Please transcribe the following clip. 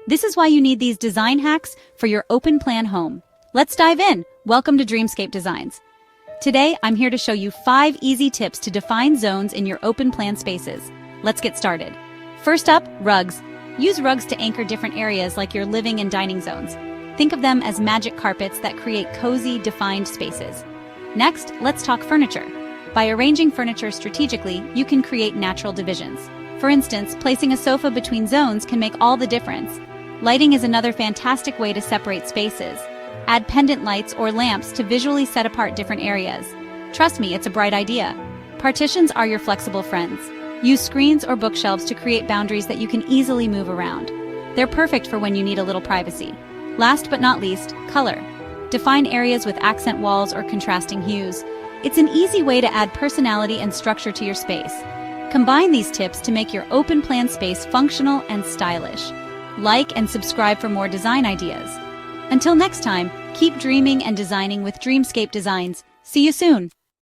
This is why you need these design hacks for your open plan home. Let's dive in. Welcome to Dreamscape Designs. Today, I'm here to show you 5 easy tips to define zones in your open plan spaces. Let's get started. First up, rugs. Use rugs to anchor different areas like your living and dining zones. Think of them as magic carpets that create cozy, defined spaces. Next, let's talk furniture. By arranging furniture strategically, you can create natural divisions. For instance, placing a sofa between zones can make all the difference. Lighting is another fantastic way to separate spaces. Add pendant lights or lamps to visually set apart different areas. Trust me, it's a bright idea. Partitions are your flexible friends. Use screens or bookshelves to create boundaries that you can easily move around. They're perfect for when you need a little privacy. Last but not least, color. Define areas with accent walls or contrasting hues. It's an easy way to add personality and structure to your space. Combine these tips to make your open plan space functional and stylish. Like and subscribe for more design ideas. Until next time, keep dreaming and designing with Dreamscape Designs. See you soon!